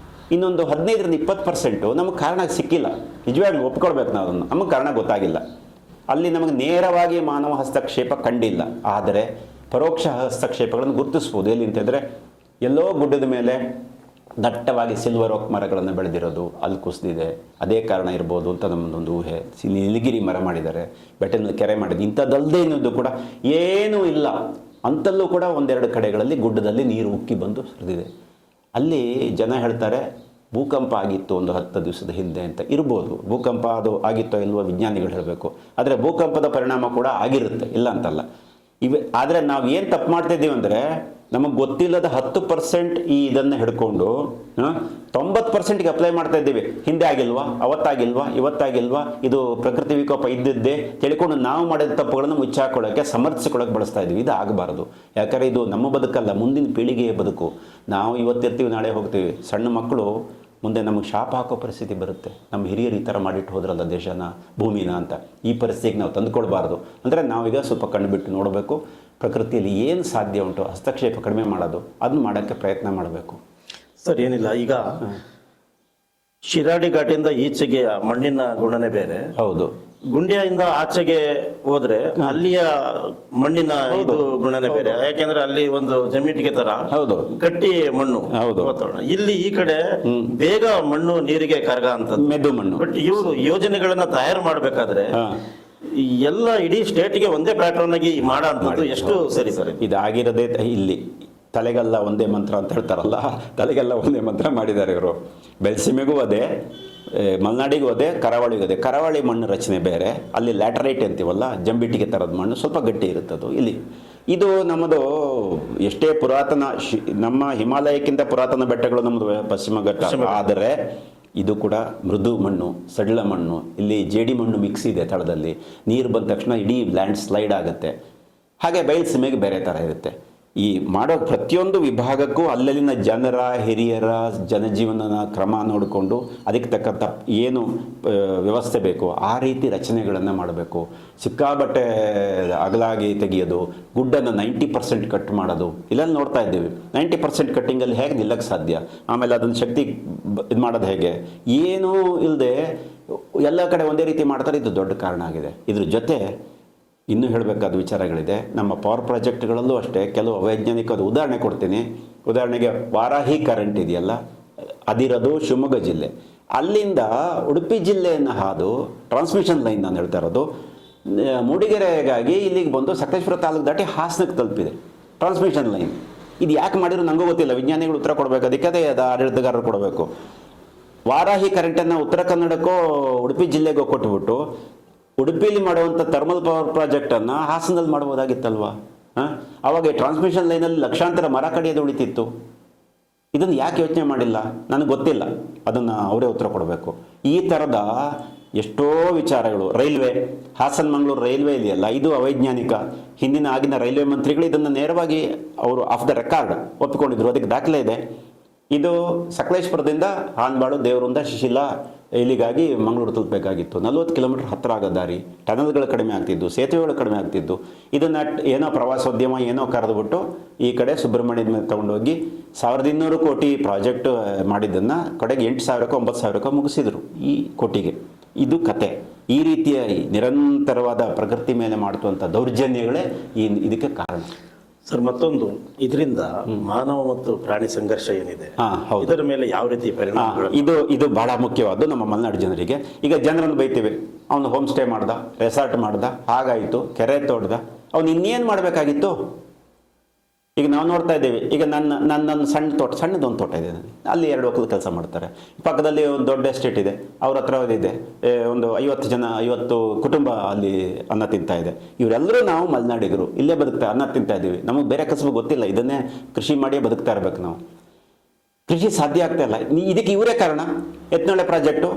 ಇನ್ನೊಂದು 15-20% ನಮಗೆ ಕಾರಣ ಸಿಕ್ಕಿಲ್ಲ. ನಿಜವಾಗ್ಲೂ ಒಪ್ಕೊಳ್ಬೇಕು ನಾವು ಅದನ್ನು. ನಮಗೆ ಕಾರಣ ಗೊತ್ತಾಗಿಲ್ಲ. ಅಲ್ಲಿ ನಮಗೆ ನೇರವಾಗಿ ಮಾನವ ಹಸ್ತಕ್ಷೇಪ ಕಂಡಿಲ್ಲ. ಆದರೆ ಪರೋಕ್ಷ ಹಸ್ತಕ್ಷೇಪಗಳನ್ನು ಗುರುತಿಸ್ಬೋದು. ಎಲ್ಲಿ ಅಂತಂದರೆ, ಎಲ್ಲೋ ಗುಡ್ಡದ ಮೇಲೆ ದಟ್ಟವಾಗಿ ಸಿಲ್ವರ್ ಓಕ್ ಮರಗಳನ್ನು ಬೆಳೆದಿರೋದು, ಅಲ್ಲಿ ಕುಸಿದಿದೆ, ಅದೇ ಕಾರಣ ಇರ್ಬೋದು ಅಂತ ನಮ್ಮದೊಂದು ಊಹೆ. ನೀಲಗಿರಿ ಮರ ಮಾಡಿದ್ದಾರೆ, ಬೆಟ್ಟದಲ್ಲಿ ಕೆರೆ ಮಾಡಿದ್ದು, ಇಂಥದ್ದಲ್ಲದೆ ಇನ್ನೊಂದು ಕೂಡ ಏನೂ ಇಲ್ಲ. ಅಂತಲ್ಲೂ ಕೂಡ ಒಂದೆರಡು ಕಡೆಗಳಲ್ಲಿ ಗುಡ್ಡದಲ್ಲಿ ನೀರು ಉಕ್ಕಿ ಬಂದು ಸುರಿದಿದೆ. ಅಲ್ಲಿ ಜನ ಹೇಳ್ತಾರೆ ಭೂಕಂಪ ಆಗಿತ್ತು ಒಂದು 10 ದಿವಸದ ಹಿಂದೆ ಅಂತ. ಇರ್ಬೋದು, ಭೂಕಂಪ ಅದು ಆಗಿತ್ತೋ ಇಲ್ವೋ ವಿಜ್ಞಾನಿಗಳು ಹೇಳಬೇಕು. ಆದರೆ ಭೂಕಂಪದ ಪರಿಣಾಮ ಕೂಡ ಆಗಿರುತ್ತೆ, ಇಲ್ಲ ಅಂತಲ್ಲ. ಆದರೆ ನಾವು ಏನು ತಪ್ಪು ಮಾಡ್ತಿದ್ದೀವಿ ಅಂದರೆ, ನಮಗೆ ಗೊತ್ತಿಲ್ಲದ 10% ಇದನ್ನು ಹಿಡ್ಕೊಂಡು 90%ಗೆ ಅಪ್ಲೈ ಮಾಡ್ತಾ ಇದ್ದೀವಿ. ಹಿಂದೆ ಆಗಿಲ್ವಾ, ಅವತ್ತಾಗಿಲ್ವಾ, ಇವತ್ತಾಗಿಲ್ವಾ, ಇದು ಪ್ರಕೃತಿ ವಿಕೋಪ ಇದ್ದಿದ್ದೇ ತಿಳ್ಕೊಂಡು ನಾವು ಮಾಡಿದ ತಪ್ಪುಗಳನ್ನು ಮುಚ್ಚಾಕೊಳ್ಳೋಕ್ಕೆ, ಸಮರ್ಥಿಸ್ಕೊಳ್ಳೋಕೆ ಬಳಸ್ತಾ ಇದ್ದೀವಿ. ಇದು ಆಗಬಾರ್ದು. ಯಾಕಂದರೆ ಇದು ನಮ್ಮ ಬದುಕಲ್ಲ, ಮುಂದಿನ ಪೀಳಿಗೆಯ ಬದುಕು. ನಾವು ಇವತ್ತಿರ್ತೀವಿ, ನಾಳೆ ಹೋಗ್ತೀವಿ. ಸಣ್ಣ ಮಕ್ಕಳು ಮುಂದೆ ನಮಗೆ ಶಾಪ ಹಾಕೋ ಪರಿಸ್ಥಿತಿ ಬರುತ್ತೆ. ನಮ್ಮ ಹಿರಿಯರು ಈ ಥರ ಮಾಡಿಟ್ಟು ಹೋದ್ರಲ್ಲ ದೇಶನ, ಭೂಮಿನ ಅಂತ. ಈ ಪರಿಸ್ಥಿತಿಗೆ ನಾವು ತಂದುಕೊಳ್ಬಾರ್ದು. ಅಂದರೆ ನಾವೀಗ ಸ್ವಲ್ಪ ಕಣ್ಣು ನೋಡಬೇಕು. ಪ್ರಕೃತಿಯಲ್ಲಿ ಏನು ಸಾಧ್ಯ ಉಂಟು ಹಸ್ತಕ್ಷೇಪ ಕಡಿಮೆ ಮಾಡೋದು, ಅದನ್ನು ಮಾಡೋಕ್ಕೆ ಪ್ರಯತ್ನ ಮಾಡಬೇಕು. ಸರ್, ಏನಿಲ್ಲ, ಈಗ ಶಿರಾಡಿ ಘಾಟಿಂದ ಈಚೆಗೆ ಮಣ್ಣಿನ ಗುಣನೇ ಬೇರೆ. ಹೌದು. ಗುಂಡ್ಯದಿಂದ ಆಚೆಗೆ ಹೋದ್ರೆ ಅಲ್ಲಿಯ ಮಣ್ಣಿನ ಇದು ಗುಣನೇ ಬೇರೆ, ಯಾಕೆಂದ್ರೆ ಅಲ್ಲಿ ಒಂದು ಜಮೀಟಿಗೆ ತರ ಹೌದು ಗಟ್ಟಿ ಮಣ್ಣು ಹೌದು. ವಾತಾವರಣ. ಇಲ್ಲಿ ಈ ಕಡೆ ಬೇಗ ಮಣ್ಣು ನೀರಿಗೆ ಕರಗ ಅಂತದ್ದು. ಮೆದು ಮಣ್ಣು. ಬಟ್ ಇವರು ಯೋಜನೆಗಳನ್ನ ತಯಾರು ಮಾಡ್ಬೇಕಾದ್ರೆ ಹಾ. ಈ ಎಲ್ಲ ಇಡೀ ಸ್ಟೇಟ್ಗೆ ಒಂದೇ ಪ್ಯಾಟರ್ನ್ ಆಗಿ ಮಾಡೋ ಅಂತದ್ದು ಎಷ್ಟು ಸರಿ ಸರಿ? ಇದಾಗಿರೋದೇ ಇಲ್ಲಿ ತಲೆಗೆಲ್ಲ ಒಂದೇ ಮಂತ್ರ ಅಂತ ಹೇಳ್ತಾರಲ್ಲ, ತಲೆಗೆಲ್ಲ ಒಂದೇ ಮಂತ್ರ ಮಾಡಿದ್ದಾರೆ ಇವರು. ಬೆಳ್ಸಿಮೆಗೂ ಅದೇ, ಮಲೆನಾಡಿಗೂ ಅದೇ, ಕರಾವಳಿಗೂ ಅದೇ. ಕರಾವಳಿ ಮಣ್ಣು ರಚನೆ ಬೇರೆ, ಅಲ್ಲಿ ಲ್ಯಾಟರೈಟ್ ಅಂತೀವಲ್ಲ, ಜಂಬಿಟ್ಟಿಗೆ ಥರದ ಮಣ್ಣು ಸ್ವಲ್ಪ ಗಟ್ಟಿ ಇರುತ್ತದು. ಇಲ್ಲಿ ಇದು ನಮ್ಮದು ಎಷ್ಟೇ ಪುರಾತನ ನಮ್ಮ ಹಿಮಾಲಯಕ್ಕಿಂತ ಪುರಾತನ ಬೆಟ್ಟಗಳು ನಮ್ಮದು ಪಶ್ಚಿಮ ಘಟ್ಟ, ಆದರೆ ಇದು ಕೂಡ ಮೃದು ಮಣ್ಣು, ಸಡಿಲ ಮಣ್ಣು. ಇಲ್ಲಿ ಜೇಡಿ ಮಣ್ಣು ಮಿಕ್ಸ್ ಇದೆ ತಳದಲ್ಲಿ. ನೀರು ಬಂದ ತಕ್ಷಣ ಇಡೀ ಲ್ಯಾಂಡ್ ಸ್ಲೈಡ್ ಆಗುತ್ತೆ. ಹಾಗೆ ಬಯಲುಸೀಮೆಗೆ ಬೇರೆ ಥರ ಇರುತ್ತೆ. ಈ ಮಾಡೋ ಪ್ರತಿಯೊಂದು ವಿಭಾಗಕ್ಕೂ ಅಲ್ಲಲ್ಲಿನ ಜನರ ಹಿರಿಯರ ಜನಜೀವನದ ಕ್ರಮ ನೋಡಿಕೊಂಡು ಅದಕ್ಕೆ ತಕ್ಕಂಥ ಏನು ವ್ಯವಸ್ಥೆ ಬೇಕು ಆ ರೀತಿ ರಚನೆಗಳನ್ನು ಮಾಡಬೇಕು. ಸಿಕ್ಕಾಬಟ್ಟೆ ಅಗಲಾಗಿ ತೆಗೆಯೋದು, ಗುಡ್ಡನ್ನು 90% ಕಟ್ ಮಾಡೋದು, ಇಲ್ಲೆಲ್ಲ ನೋಡ್ತಾ ಇದ್ದೀವಿ. 90% ಕಟ್ಟಿಂಗಲ್ಲಿ ಹೇಗೆ ನಿಲ್ಲಕ್ಕೆ ಸಾಧ್ಯ? ಆಮೇಲೆ ಅದನ್ನು ಶಕ್ತಿ ಇದು ಮಾಡೋದು ಹೇಗೆ? ಏನೂ ಇಲ್ಲದೆ ಎಲ್ಲ ಕಡೆ ಒಂದೇ ರೀತಿ ಮಾಡ್ತಾರೆ. ಇದು ದೊಡ್ಡ ಕಾರಣ ಆಗಿದೆ. ಇದ್ರ ಜೊತೆ ಇನ್ನೂ ಹೇಳಬೇಕಾದ ವಿಚಾರಗಳಿದೆ. ನಮ್ಮ ಪವರ್ ಪ್ರಾಜೆಕ್ಟ್ಗಳಲ್ಲೂ ಅಷ್ಟೇ ಕೆಲವು ಅವೈಜ್ಞಾನಿಕವಾದ ಉದಾಹರಣೆ ಕೊಡ್ತೀನಿ. ಉದಾಹರಣೆಗೆ ವಾರಾಹಿ ಕರೆಂಟ್ ಇದೆಯಲ್ಲ, ಅದಿರೋದು ಶಿವಮೊಗ್ಗ ಜಿಲ್ಲೆ. ಅಲ್ಲಿಂದ ಉಡುಪಿ ಜಿಲ್ಲೆಯನ್ನು ಹಾದು ಟ್ರಾನ್ಸ್ಮಿಷನ್ ಲೈನ್ ನಾನು ಹೇಳ್ತಾ ಇರೋದು ಮೂಡಿಗೆರೆಗಾಗಿ ಇಲ್ಲಿಗೆ ಬಂದು ಸಕಲೇಶ್ಪುರ ತಾಲೂಕು ದಾಟಿ ಹಾಸನಕ್ಕೆ ತಲುಪಿದೆ ಟ್ರಾನ್ಸ್ಮಿಷನ್ ಲೈನ್. ಇದು ಯಾಕೆ ಮಾಡಿದ್ರು ನನಗೂ ಗೊತ್ತಿಲ್ಲ. ವಿಜ್ಞಾನಿಗಳು ಉತ್ತರ ಕೊಡಬೇಕು, ಅದಕ್ಕೆ ಅದು ಆಡಳಿತಗಾರರು ಕೊಡಬೇಕು. ವಾರಾಹಿ ಕರೆಂಟನ್ನು ಉತ್ತರ ಕನ್ನಡಕ್ಕೋ ಉಡುಪಿ ಜಿಲ್ಲೆಗೋ ಕೊಟ್ಟುಬಿಟ್ಟು ಉಡುಪಿಲಿ ಮಾಡುವಂಥ ಥರ್ಮಲ್ ಪವರ್ ಪ್ರಾಜೆಕ್ಟನ್ನು ಹಾಸನದಲ್ಲಿ ಮಾಡ್ಬೋದಾಗಿತ್ತಲ್ವಾ? ಆವಾಗ ಟ್ರಾನ್ಸ್ಮಿಷನ್ ಲೈನಲ್ಲಿ ಲಕ್ಷಾಂತರ ಮರ ಕಡಿಯೋದು ಉಳಿತಿತ್ತು. ಇದನ್ನು ಯಾಕೆ ಯೋಚನೆ ಮಾಡಿಲ್ಲ ನನಗೆ ಗೊತ್ತಿಲ್ಲ. ಅದನ್ನು ಅವರೇ ಉತ್ತರ ಕೊಡಬೇಕು. ಈ ಥರದ ಎಷ್ಟೋ ವಿಚಾರಗಳು. ರೈಲ್ವೆ, ಹಾಸನ ಮಂಗಳೂರು ರೈಲ್ವೆ ಇದೆಯಲ್ಲ, ಇದು ಅವೈಜ್ಞಾನಿಕ. ಹಿಂದಿನ ಆಗಿನ ರೈಲ್ವೆ ಮಂತ್ರಿಗಳು ಇದನ್ನು ನೇರವಾಗಿ ಅವರು ಆಫ್ ದ ರೆಕಾರ್ಡ್ ಒಪ್ಪಿಕೊಂಡಿದ್ರು. ಅದಕ್ಕೆ ದಾಖಲೆ ಇದೆ. ಇದು ಸಕಲೇಶ್ಪುರದಿಂದ ಹಾನ್ಬಾಳು, ದೇವರಿಂದ, ಶಿಶಿಲ ಇಲ್ಲಿಗಾಗಿ ಮಂಗಳೂರು ತಲುಪಬೇಕಾಗಿತ್ತು. 40 ಕಿಲೋಮೀಟರ್ ಹತ್ತಿರ ಆಗೋ ದಾರಿ. ಟನಲ್ಗಳು ಕಡಿಮೆ ಆಗ್ತಿದ್ದು, ಸೇತುವೆಗಳು ಕಡಿಮೆ ಆಗ್ತಿದ್ದು. ಇದನ್ನು ಏನೋ ಪ್ರವಾಸೋದ್ಯಮ ಏನೋ ಕರೆದುಬಿಟ್ಟು ಈ ಕಡೆ ಸುಬ್ರಹ್ಮಣ್ಯದ ಮೇಲೆ ತೊಗೊಂಡೋಗಿ 1200 ಕೋಟಿ ಪ್ರಾಜೆಕ್ಟ್ ಮಾಡಿದ್ದನ್ನು ಕಡೆಗೆ 8,000 9,000 ಮುಗಿಸಿದರು ಈ ಕೋಟಿಗೆ. ಇದು ಕತೆ. ಈ ರೀತಿಯ ನಿರಂತರವಾದ ಪ್ರಕೃತಿ ಮೇಲೆ ಮಾಡುವಂಥ ದೌರ್ಜನ್ಯಗಳೇ ಇದಕ್ಕೆ ಕಾರಣ. ಸರ್, ಮತ್ತೊಂದು ಇದರಿಂದ ಮಾನವ ಮತ್ತು ಪ್ರಾಣಿ ಸಂಘರ್ಷ ಏನಿದೆ ಇದರ ಮೇಲೆ ಯಾವ ರೀತಿ ಪರಿಣಾಮ? ಇದು ಬಹಳ ಮುಖ್ಯವಾದ್ದು ನಮ್ಮ ಮಲೆನಾಡು ಜನರಿಗೆ. ಈಗ ಜನರನ್ನು ಬೈತೀವಿ, ಅವನು ಹೋಮ್ ಸ್ಟೇ ಮಾಡ್ದ, ರೆಸಾರ್ಟ್ ಮಾಡ್ದ, ಹಾಗಾಯಿತು, ಕೆರೆ ತೋಡ್ದ, ಅವನು ಇನ್ನೇನು ಮಾಡಬೇಕಾಗಿತ್ತು? ಈಗ ನಾವು ನೋಡ್ತಾ ಇದ್ದೇವೆ. ಈಗ ನನ್ನ ಸಣ್ಣದೊಂದು ತೋಟ ಇದೆ ನನಗೆ. ಅಲ್ಲಿ 2 ಒಕ್ಕಲು ಕೆಲಸ ಮಾಡ್ತಾರೆ. ಪಕ್ಕದಲ್ಲಿ ಒಂದು ದೊಡ್ಡ ಎಸ್ಟೇಟ್ ಇದೆ, ಅವ್ರ ಹತ್ರ ಇದೆ. ಒಂದು 50 ಕುಟುಂಬ ಅಲ್ಲಿ ಅನ್ನ ತಿಂತಾ ಇದೆ. ಇವರೆಲ್ಲರೂ ನಾವು ಮಲೆನಾಡಿಗರು, ಇಲ್ಲೇ ಅನ್ನ ತಿಂತಾ ಇದ್ದೀವಿ. ನಮಗೆ ಬೇರೆ ಕಸಬು ಗೊತ್ತಿಲ್ಲ. ಇದನ್ನೇ ಕೃಷಿ ಮಾಡಿ ಬದುಕ್ತಾ ಇರ್ಬೇಕು ನಾವು. ಕೃಷಿ ಸಾಧ್ಯ ಆಗ್ತಾ ಇಲ್ಲ. ಇದಕ್ಕೆ ಇವರೇ ಕಾರಣ. ಎತ್ನೊಳೆ ಪ್ರಾಜೆಕ್ಟು,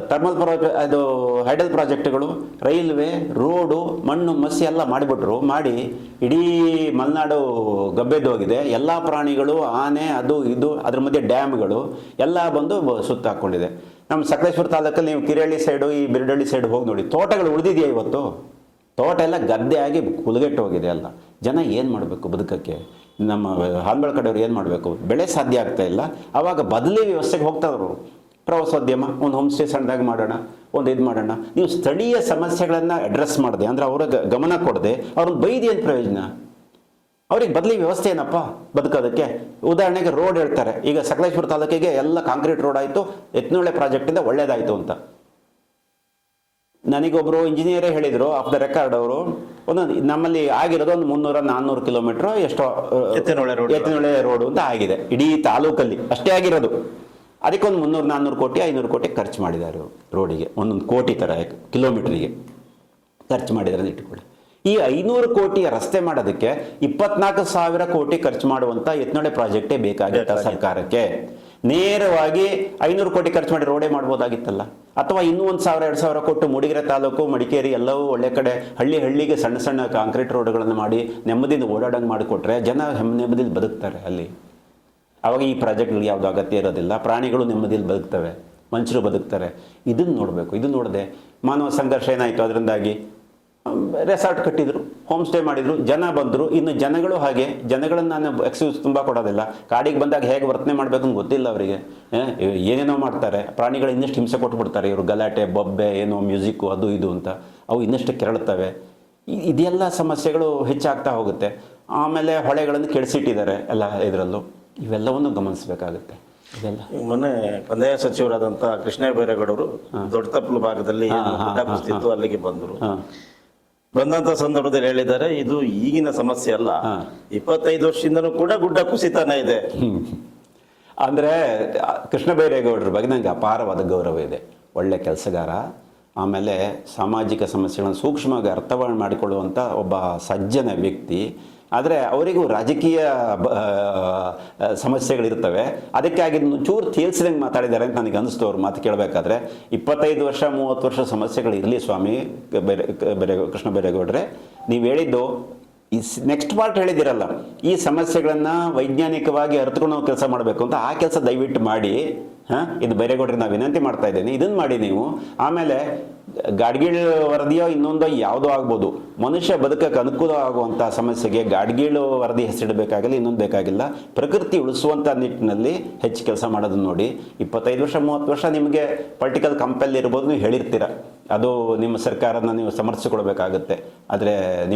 ಥರ್ಮಲ್ ಅದು ಹೈಡಲ್ ಪ್ರಾಜೆಕ್ಟ್ಗಳು, ರೈಲ್ವೆ, ರೋಡು, ಮಣ್ಣು ಮಸಿ ಎಲ್ಲ ಮಾಡಿಬಿಟ್ರು. ಮಾಡಿ ಇಡೀ ಮಲೆನಾಡು ಗಬ್ಬೆದ್ದೋಗಿದೆ. ಎಲ್ಲ ಪ್ರಾಣಿಗಳು, ಆನೆ, ಅದು ಇದು, ಅದ್ರ ಮಧ್ಯೆ ಡ್ಯಾಮ್ಗಳು ಎಲ್ಲ ಬಂದು ಸುತ್ತ ಹಾಕ್ಕೊಂಡಿದೆ. ನಮ್ಮ ಸಕಲೇಶ್ಪುರ ತಾಲೂಕಲ್ಲಿ ನೀವು ಕಿರಳ್ಳಿ ಸೈಡು, ಈ ಬಿರಡಳ್ಳಿ ಸೈಡ್ ಹೋಗಿ ನೋಡಿ, ತೋಟಗಳು ಉಳಿದಿದೆಯಾ ಇವತ್ತು? ತೋಟ ಎಲ್ಲ ಗದ್ದೆ ಆಗಿ ಕುಲಗೆಟ್ಟು ಹೋಗಿದೆ ಎಲ್ಲ. ಜನ ಏನು ಮಾಡಬೇಕು ಬದುಕಕ್ಕೆ? ನಮ್ಮ ಹಾನ್ಬಾಳ್ ಕಡೆಯವ್ರು ಏನು ಮಾಡಬೇಕು? ಬೆಳೆ ಸಾಧ್ಯ ಆಗ್ತಾ ಇಲ್ಲ. ಆವಾಗ ಬದಲಿ ವ್ಯವಸ್ಥೆಗೆ ಹೋಗ್ತಾವ್ರು. ಪ್ರವಾಸೋದ್ಯಮ, ಒಂದು ಹೋಮ್ ಸ್ಟೇ ಸಣ್ಣದಾಗಿ ಮಾಡೋಣ, ಒಂದು ಇದು ಮಾಡೋಣ. ನೀವು ಸ್ಥಳೀಯ ಸಮಸ್ಯೆಗಳನ್ನು ಅಡ್ರೆಸ್ ಮಾಡಿದೆ ಅಂದರೆ ಅವ್ರಿಗೆ ಗಮನ ಕೊಡದೆ ಅವ್ರನ್ನ ಬೈದಿ ಏನು ಪ್ರಯೋಜನ? ಅವ್ರಿಗೆ ಬದಲಿ ವ್ಯವಸ್ಥೆ ಏನಪ್ಪ ಬದುಕೋದಕ್ಕೆ? ಉದಾಹರಣೆಗೆ ರೋಡ್ ಹೇಳ್ತಾರೆ. ಈಗ ಸಕಲೇಶ್ಪುರ ತಾಲೂಕಿಗೆ ಎಲ್ಲ ಕಾಂಕ್ರೀಟ್ ರೋಡ್ ಆಯಿತು, ಎತ್ನೊಳೆ ಪ್ರಾಜೆಕ್ಟಿಂದ ಒಳ್ಳೇದಾಯಿತು ಅಂತ. ನನಗೊಬ್ಬರು ಇಂಜಿನಿಯರೇ ಹೇಳಿದರು, ಆಫ್ ದ ರೆಕಾರ್ಡ್ ಅವರು, ನಮ್ಮಲ್ಲಿ ಆಗಿರೋದು ಒಂದು 300-400 ಕಿಲೋಮೀಟ್ರ್ ಎಷ್ಟೋ ಎತ್ತಿನೊಳೆ ರೋಡು ಅಂತ ಆಗಿದೆ ಇಡೀ ತಾಲೂಕಲ್ಲಿ. ಅಷ್ಟೇ ಆಗಿರೋದು. ಅದಕ್ಕೊಂದು 300-400 ಕೋಟಿ 500 ಕೋಟಿ ಖರ್ಚು ಮಾಡಿದ್ದಾರೆ ರೋಡಿಗೆ. 1 ಕೋಟಿ ಥರ ಕಿಲೋಮೀಟ್ರಿಗೆ ಖರ್ಚು ಮಾಡಿದ್ದಾರೆ ಅಂತ ಇಟ್ಕೊಳ್ಳಿ. ಈ 500 ಕೋಟಿಯ ರಸ್ತೆ ಮಾಡೋದಕ್ಕೆ 24,000 ಕೋಟಿ ಖರ್ಚು ಮಾಡುವಂಥ ಎತ್ನೊಳೆ ಪ್ರಾಜೆಕ್ಟೇ ಬೇಕಾಗಿತ್ತ ಸರ್ಕಾರಕ್ಕೆ. ನೇರವಾಗಿ 500 ಕೋಟಿ ಖರ್ಚು ಮಾಡಿ ರೋಡೇ ಮಾಡ್ಬೋದಾಗಿತ್ತಲ್ಲ. ಅಥವಾ ಇನ್ನೂ 1,000-2,000 ಕೊಟ್ಟು ಮೂಡಿಗೆರೆ ತಾಲೂಕು, ಮಡಿಕೇರಿ ಎಲ್ಲವೂ ಒಳ್ಳೆ ಕಡೆ ಹಳ್ಳಿಗೆ ಸಣ್ಣ ಸಣ್ಣ ಕಾಂಕ್ರೀಟ್ ರೋಡ್ಗಳನ್ನು ಮಾಡಿ ನೆಮ್ಮದಿಯಿಂದ ಓಡಾಡಂಗೆ ಮಾಡಿಕೊಟ್ರೆ ಜನ ನೆಮ್ಮದಿಯಲ್ಲಿ ಬದುಕ್ತಾರೆ ಅಲ್ಲಿ. ಆವಾಗ ಈ ಪ್ರಾಜೆಕ್ಟ್ಗಳಿಗೆ ಯಾವುದು ಅಗತ್ಯ ಇರೋದಿಲ್ಲ. ಪ್ರಾಣಿಗಳು ನೆಮ್ಮದಿಯಲ್ಲಿ ಬದುಕ್ತವೆ, ಮನುಷ್ಯರು ಬದುಕ್ತಾರೆ. ಇದನ್ನು ನೋಡಬೇಕು. ಇದು ನೋಡದೆ ಮಾನವ ಸಂಘರ್ಷ ಏನಾಯಿತು? ಅದರಿಂದಾಗಿ ರೆಸಾರ್ಟ್ ಕಟ್ಟಿದ್ರು, ಹೋಮ್ ಸ್ಟೇ ಮಾಡಿದ್ರು, ಜನ ಬಂದರು. ಇನ್ನು ಜನಗಳು ಹಾಗೆ, ಜನಗಳನ್ನು ನಾನು ಎಕ್ಸ್ಕ್ಯೂಸ್ ತುಂಬ ಕೊಡೋದಿಲ್ಲ. ಕಾಡಿಗೆ ಬಂದಾಗ ಹೇಗೆ ವರ್ತನೆ ಮಾಡಬೇಕು ಅಂತ ಗೊತ್ತಿಲ್ಲ ಅವರಿಗೆ, ಏನೇನೋ ಮಾಡ್ತಾರೆ. ಪ್ರಾಣಿಗಳು ಇನ್ನಷ್ಟು ಹಿಂಸೆ ಕೊಟ್ಬಿಡ್ತಾರೆ ಇವರು, ಗಲಾಟೆ ಬೊಬ್ಬೆ ಏನೋ ಮ್ಯೂಸಿಕ್ಕು ಅದು ಇದು ಅಂತ, ಅವು ಇನ್ನಷ್ಟು ಕೆರಳುತ್ತವೆ. ಇದೆಲ್ಲ ಸಮಸ್ಯೆಗಳು ಹೆಚ್ಚಾಗ್ತಾ ಹೋಗುತ್ತೆ. ಆಮೇಲೆ ಹೊಳೆಗಳನ್ನು ಕೆಡಿಸಿಟ್ಟಿದ್ದಾರೆ ಎಲ್ಲ ಇದರಲ್ಲೂ. ಇವೆಲ್ಲವನ್ನು ಗಮನಿಸಬೇಕಾಗುತ್ತೆ. ಇದೆಲ್ಲ ಮೊನ್ನೆ ಕಂದಾಯ ಸಚಿವರಾದಂಥ ಕೃಷ್ಣ ಬೈರೇಗೌಡರು ದೊಡ್ಡತಪ್ಪಲು ಭಾಗದಲ್ಲಿ ಗುಡ್ಡ ಕುಸಿದಿತ್ತು, ಅಲ್ಲಿಗೆ ಬಂದರು. ಬಂದಂತ ಸಂದರ್ಭದಲ್ಲಿ ಹೇಳಿದ್ದಾರೆ, ಇದು ಈಗಿನ ಸಮಸ್ಯೆ ಅಲ್ಲ, 25 ವರ್ಷದಿಂದನೂ ಕೂಡ ಗುಡ್ಡ ಕುಸಿತಾನೆ ಇದೆ. ಅಂದರೆ ಕೃಷ್ಣ ಬೈರೇಗೌಡರ ಬಗ್ಗೆ ನನಗೆ ಅಪಾರವಾದ ಗೌರವ ಇದೆ. ಒಳ್ಳೆ ಕೆಲಸಗಾರ, ಆಮೇಲೆ ಸಾಮಾಜಿಕ ಸಮಸ್ಯೆಗಳನ್ನು ಸೂಕ್ಷ್ಮವಾಗಿ ಅರ್ಥವನ್ನು ಮಾಡಿಕೊಳ್ಳುವಂಥ ಒಬ್ಬ ಸಜ್ಜನ ವ್ಯಕ್ತಿ. ಆದರೆ ಅವರಿಗೂ ರಾಜಕೀಯ ಸಮಸ್ಯೆಗಳಿರ್ತವೆ. ಅದಕ್ಕಾಗಿ ಚೂರು ತೇಲ್ಸಿದಂಗೆ ಮಾತಾಡಿದ್ದಾರೆ ಅಂತ ನನಗೆ ಅನಿಸ್ತು ಅವ್ರ ಮಾತು ಕೇಳಬೇಕಾದ್ರೆ. 25 ವರ್ಷ 30 ವರ್ಷ ಸಮಸ್ಯೆಗಳು ಇರಲಿ ಸ್ವಾಮಿ ಕೃಷ್ಣ ಬೈರೇಗೌಡರೆ, ನೀವು ಹೇಳಿದ್ದು ಈ ನೆಕ್ಸ್ಟ್ ಪಾರ್ಟ್ ಹೇಳಿದಿರಲ್ಲ, ಈ ಸಮಸ್ಯೆಗಳನ್ನು ವೈಜ್ಞಾನಿಕವಾಗಿ ಅರ್ಥಕೊಂಡು ನಾವು ಕೆಲಸ ಮಾಡಬೇಕು ಅಂತ. ಆ ಕೆಲಸ ದಯವಿಟ್ಟು ಮಾಡಿ. ಇದು ಬೈರೇಗೌಡರಿಗೆ ನಾವು ವಿನಂತಿ ಮಾಡ್ತಾ ಇದ್ದೇನೆ, ಇದನ್ನು ಮಾಡಿ ನೀವು. ಆಮೇಲೆ ಗಾಡ್ಗೀಳು ವರದಿಯೋ ಇನ್ನೊಂದೋ ಯಾವುದೋ ಆಗ್ಬೋದು, ಮನುಷ್ಯ ಬದುಕಕ್ಕೆ ಅನುಕೂಲ ಆಗುವಂಥ ಸಮಸ್ಯೆಗೆ ಗಾಡ್ಗೀಳು ವರದಿ ಹೆಸರಿಡಬೇಕಾಗಿಲ್ಲ, ಇನ್ನೊಂದು ಬೇಕಾಗಿಲ್ಲ. ಪ್ರಕೃತಿ ಉಳಿಸುವಂಥ ನಿಟ್ಟಿನಲ್ಲಿ ಹೆಚ್ಚು ಕೆಲಸ ಮಾಡೋದನ್ನು ನೋಡಿ. 25 ವರ್ಷ 30 ವರ್ಷ ನಿಮಗೆ ಪೊಲಿಟಿಕಲ್ ಕಂಪೆಲ್ ಇರ್ಬೋದು, ನೀವು ಹೇಳಿರ್ತೀರ, ಅದು ನಿಮ್ಮ ಸರ್ಕಾರನ ನೀವು ಸಮರ್ಥಿಸಿಕೊಳ್ಬೇಕಾಗುತ್ತೆ. ಆದರೆ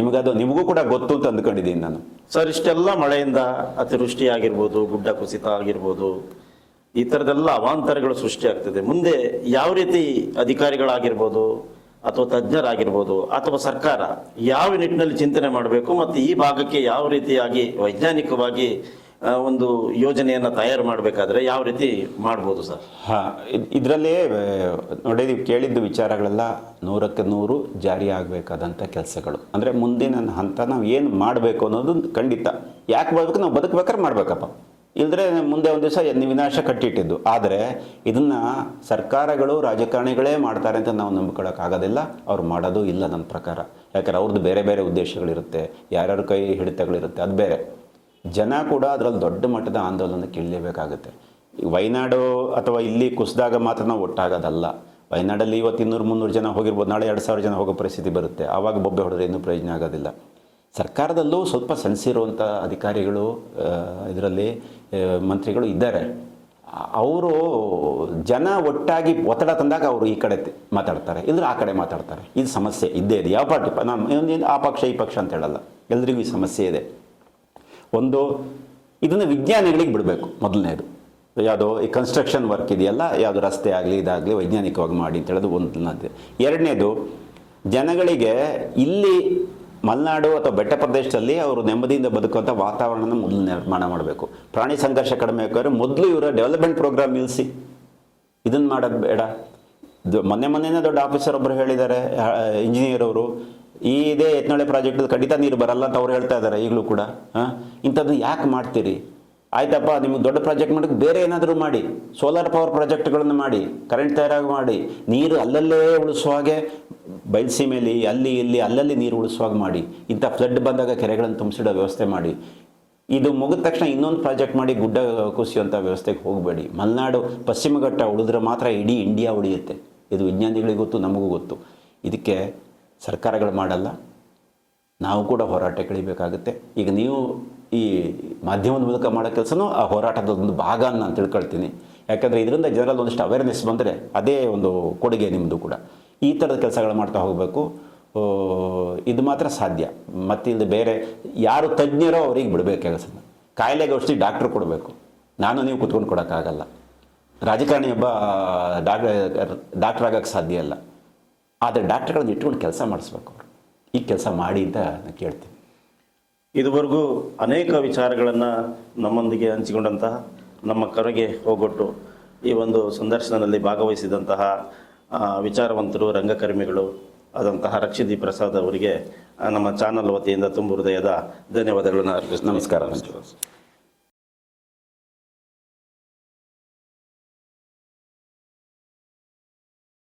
ನಿಮಗೂ ಕೂಡ ಗೊತ್ತು ಅಂತ ಅಂದ್ಕೊಂಡಿದ್ದೀನಿ ನಾನು. ಸರ್, ಇಷ್ಟೆಲ್ಲ ಮಳೆಯಿಂದ ಅತಿವೃಷ್ಟಿ ಆಗಿರ್ಬೋದು, ಗುಡ್ಡ ಕುಸಿತ ಆಗಿರ್ಬೋದು, ಈ ಥರದ್ದೆಲ್ಲ ಅವಾಂತರಗಳು ಸೃಷ್ಟಿಯಾಗ್ತದೆ. ಮುಂದೆ ಯಾವ ರೀತಿ ಅಧಿಕಾರಿಗಳಾಗಿರ್ಬೋದು ಅಥವಾ ತಜ್ಞರಾಗಿರ್ಬೋದು ಅಥವಾ ಸರ್ಕಾರ ಯಾವ ನಿಟ್ಟಿನಲ್ಲಿ ಚಿಂತನೆ ಮಾಡಬೇಕು ಮತ್ತು ಈ ಭಾಗಕ್ಕೆ ಯಾವ ರೀತಿಯಾಗಿ ವೈಜ್ಞಾನಿಕವಾಗಿ ಒಂದು ಯೋಜನೆಯನ್ನು ತಯಾರು ಮಾಡಬೇಕಾದ್ರೆ ಯಾವ ರೀತಿ ಮಾಡ್ಬೋದು ಸರ್? ಇದರಲ್ಲಿ ನೋಡಿ, ನೀವು ಕೇಳಿದ್ದು ವಿಚಾರಗಳೆಲ್ಲ 100ಕ್ಕೆ 100 ಜಾರಿ ಆಗಬೇಕಾದಂಥ ಕೆಲಸಗಳು. ಅಂದರೆ ಮುಂದಿನ ಹಂತ ನಾವು ಏನು ಮಾಡಬೇಕು ಅನ್ನೋದು ಖಂಡಿತ. ಯಾಕೆ ಮಾಡಬೇಕು? ನಾವು ಬದುಕಬೇಕಾದ್ರೆ ಮಾಡಬೇಕಪ್ಪ, ಇಲ್ಲದ್ರೆ ಮುಂದೆ ಒಂದು ದಿವಸ ವಿನಾಶ ಕಟ್ಟಿಟ್ಟಿದ್ದು. ಆದರೆ ಇದನ್ನು ಸರ್ಕಾರಗಳು ರಾಜಕಾರಣಿಗಳೇ ಮಾಡ್ತಾರೆ ಅಂತ ನಾವು ನಂಬ್ಕೊಳ್ಳೋಕ್ಕಾಗೋದಿಲ್ಲ. ಅವ್ರು ಮಾಡೋದು ಇಲ್ಲ ನನ್ನ ಪ್ರಕಾರ. ಯಾಕಂದ್ರೆ ಅವ್ರದ್ದು ಬೇರೆ ಬೇರೆ ಉದ್ದೇಶಗಳಿರುತ್ತೆ, ಯಾರ್ಯಾರ ಕೈ ಹಿಡಿತಗಳಿರುತ್ತೆ, ಅದು ಬೇರೆ. ಜನ ಕೂಡ ಅದರಲ್ಲಿ ದೊಡ್ಡ ಮಟ್ಟದ ಆಂದೋಲನಕ್ಕೆ ಇಳಿಯಬೇಕಾಗುತ್ತೆ. ವಯನಾಡು ಅಥವಾ ಇಲ್ಲಿ ಕುಸಿದಾಗ ಮಾತ್ರ ನಾವು ಒಟ್ಟಾಗೋದಲ್ಲ. ವಯನಾಡಲ್ಲಿ ಇವತ್ತು 200-300 ಜನ ಹೋಗಿರ್ಬೋದು, ನಾಳೆ 2000 ಜನ ಹೋಗೋ ಪರಿಸ್ಥಿತಿ ಬರುತ್ತೆ. ಆವಾಗ ಬೊಬ್ಬೆ ಹೊಡೆದ್ರೆ ಇನ್ನೂ ಪ್ರಯೋಜನ ಆಗೋದಿಲ್ಲ. ಸರ್ಕಾರದಲ್ಲೂ ಸ್ವಲ್ಪ ಸೆನ್ಸಿರುವಂಥ ಅಧಿಕಾರಿಗಳು, ಇದರಲ್ಲಿ ಮಂತ್ರಿಗಳು ಇದ್ದಾರೆ. ಅವರು ಜನ ಒಟ್ಟಾಗಿ ಒತ್ತಡ ತಂದಾಗ ಅವರು ಈ ಕಡೆ ಮಾತಾಡ್ತಾರೆ, ಇಲ್ಲದ್ರೆ ಆ ಕಡೆ ಮಾತಾಡ್ತಾರೆ. ಇದು ಸಮಸ್ಯೆ ಇದ್ದೇ ಇದೆ. ಯಾವ ಪಾರ್ಟಿ, ನಾನು ಆ ಪಕ್ಷ ಈ ಪಕ್ಷ ಅಂತ ಹೇಳಲ್ಲ, ಎಲ್ರಿಗೂ ಈ ಸಮಸ್ಯೆ ಇದೆ. ಒಂದು, ಇದನ್ನು ವಿಜ್ಞಾನಿಗಳಿಗೆ ಬಿಡಬೇಕು ಮೊದಲನೇದು. ಯಾವುದೋ ಈ ಕನ್ಸ್ಟ್ರಕ್ಷನ್ ವರ್ಕ್ ಇದೆಯಲ್ಲ, ಯಾವುದು ರಸ್ತೆ ಆಗಲಿ ಇದಾಗಲಿ ವೈಜ್ಞಾನಿಕವಾಗಿ ಮಾಡಿ ಅಂತ ಹೇಳೋದು ಒಂದನೇದು. ಎರಡನೇದು, ಜನಗಳಿಗೆ ಇಲ್ಲಿ ಮಲೆನಾಡು ಅಥವಾ ಬೆಟ್ಟ ಪ್ರದೇಶದಲ್ಲಿ ಅವರು ನೆಮ್ಮದಿಯಿಂದ ಬದುಕುವಂಥ ವಾತಾವರಣನ ಮೊದಲು ನಿರ್ಮಾಣ ಮಾಡಬೇಕು. ಪ್ರಾಣಿ ಸಂಘರ್ಷ ಕಡಿಮೆ ಆಗೋದ್ರೆ ಮೊದಲು ಇವರ ಡೆವಲಪ್ಮೆಂಟ್ ಪ್ರೋಗ್ರಾಮ್ ನಿಲ್ಲಿಸಿ. ಇದನ್ನು ಮಾಡೋದು ಬೇಡ. ಮೊನ್ನೆನೇ ದೊಡ್ಡ ಆಫೀಸರ್ ಒಬ್ಬರು ಹೇಳಿದ್ದಾರೆ, ಇಂಜಿನಿಯರ್ ಅವರು, ಇದೇ ಎತ್ನಾಳೆ ಪ್ರಾಜೆಕ್ಟಲ್ಲಿ ಖಂಡಿತ ನೀರು ಬರಲ್ಲ ಅಂತ ಅವ್ರು ಹೇಳ್ತಾ ಇದ್ದಾರೆ ಈಗಲೂ ಕೂಡ. ಇಂಥದ್ದು ಯಾಕೆ ಮಾಡ್ತೀರಿ? ಆಯ್ತಪ್ಪ, ನಿಮಗೆ ದೊಡ್ಡ ಪ್ರಾಜೆಕ್ಟ್ ಮಾಡೋಕ್ಕೆ ಬೇರೆ ಏನಾದರೂ ಮಾಡಿ, ಸೋಲಾರ್ ಪವರ್ ಪ್ರಾಜೆಕ್ಟ್ಗಳನ್ನು ಮಾಡಿ, ಕರೆಂಟ್ ತಯಾರಾಗಿ ಮಾಡಿ, ನೀರು ಅಲ್ಲಲ್ಲೇ ಉಳಿಸುವ ಹಾಗೆ ಬಯಲುಸೀಮೆಯಲ್ಲಿ ಅಲ್ಲಿ ಇಲ್ಲಿ ಅಲ್ಲಲ್ಲಿ ನೀರು ಉಳಿಸುವಾಗ ಮಾಡಿ. ಇಂಥ ಫ್ಲಡ್ ಬಂದಾಗ ಕೆರೆಗಳನ್ನು ತುಂಬಿಸಿಡೋ ವ್ಯವಸ್ಥೆ ಮಾಡಿ. ಇದು ಮುಗಿದ ತಕ್ಷಣ ಇನ್ನೊಂದು ಪ್ರಾಜೆಕ್ಟ್ ಮಾಡಿ ಗುಡ್ಡ ಕುಸಿಯುವಂಥ ವ್ಯವಸ್ಥೆಗೆ ಹೋಗಬೇಡಿ. ಮಲೆನಾಡು ಪಶ್ಚಿಮ ಘಟ್ಟ ಉಳಿದ್ರೆ ಮಾತ್ರ ಇಡೀ ಇಂಡಿಯಾ ಉಳಿಯುತ್ತೆ. ಇದು ವಿಜ್ಞಾನಿಗಳಿಗೆ ಗೊತ್ತು, ನಮಗೂ ಗೊತ್ತು. ಇದಕ್ಕೆ ಸರ್ಕಾರಗಳು ಮಾಡಲ್ಲ, ನಾವು ಕೂಡ ಹೋರಾಟ ಕಳಿಬೇಕಾಗುತ್ತೆ. ಈಗ ನೀವು ಈ ಮಾಧ್ಯಮದ ಮೂಲಕ ಮಾಡೋ ಕೆಲಸನೂ ಆ ಹೋರಾಟದ ಒಂದು ಭಾಗ ನಾನು ತಿಳ್ಕೊಳ್ತೀನಿ. ಯಾಕಂದರೆ ಇದರಿಂದ ಜನರಲ್ಲಿ ಒಂದಿಷ್ಟು ಅವೇರ್ನೆಸ್ ಬಂದರೆ ಅದೇ ಒಂದು ಕೊಡುಗೆ ನಿಮ್ಮದು ಕೂಡ. ಈ ಥರದ ಕೆಲಸಗಳು ಮಾಡ್ತಾ ಹೋಗಬೇಕು. ಇದು ಮಾತ್ರ ಸಾಧ್ಯ. ಮತ್ತಿಲ್ಲದೆ ಬೇರೆ ಯಾರು ತಜ್ಞರೋ ಅವ್ರಿಗೆ ಬಿಡಬೇಕು ಕೆಲಸನ. ಕಾಯಿಲೆಗೆ ಔಷಧಿ ಡಾಕ್ಟ್ರು ಕೊಡಬೇಕು, ನಾನು ನೀವು ಕುತ್ಕೊಂಡು ಕೊಡೋಕ್ಕಾಗಲ್ಲ. ರಾಜಕಾರಣಿ ಒಬ್ಬ ಡಾಕ್ಟ್ರ್ ಆಗೋಕ್ಕೆ ಸಾಧ್ಯ ಇಲ್ಲ. ಆದರೆ ಡಾಕ್ಟ್ರುಗಳನ್ನ ಇಟ್ಕೊಂಡು ಕೆಲಸ ಮಾಡಿಸ್ಬೇಕು. ಅವರು ಈ ಕೆಲಸ ಮಾಡಿ ಅಂತ ನಾನು ಕೇಳ್ತೀನಿ. ಇದುವರೆಗೂ ಅನೇಕ ವಿಚಾರಗಳನ್ನು ನಮ್ಮೊಂದಿಗೆ ಹಂಚಿಕೊಂಡಂತಹ, ನಮ್ಮ ಕರೆಗೆ ಹೋಗೊಟ್ಟು ಈ ಒಂದು ಸಂದರ್ಶನದಲ್ಲಿ ಭಾಗವಹಿಸಿದಂತಹ ವಿಚಾರವಂತರು, ರಂಗಕರ್ಮಿಗಳು ಆದಂತಹ ರಕ್ಷಿತ್ ಪ್ರಸಾದ್ ಅವರಿಗೆ ನಮ್ಮ ಚಾನಲ್ ವತಿಯಿಂದ ತುಂಬ ಹೃದಯದ ಧನ್ಯವಾದಗಳನ್ನು ಅರ್ಪಿಸ್ತೀನಿ. ನಮಸ್ಕಾರ.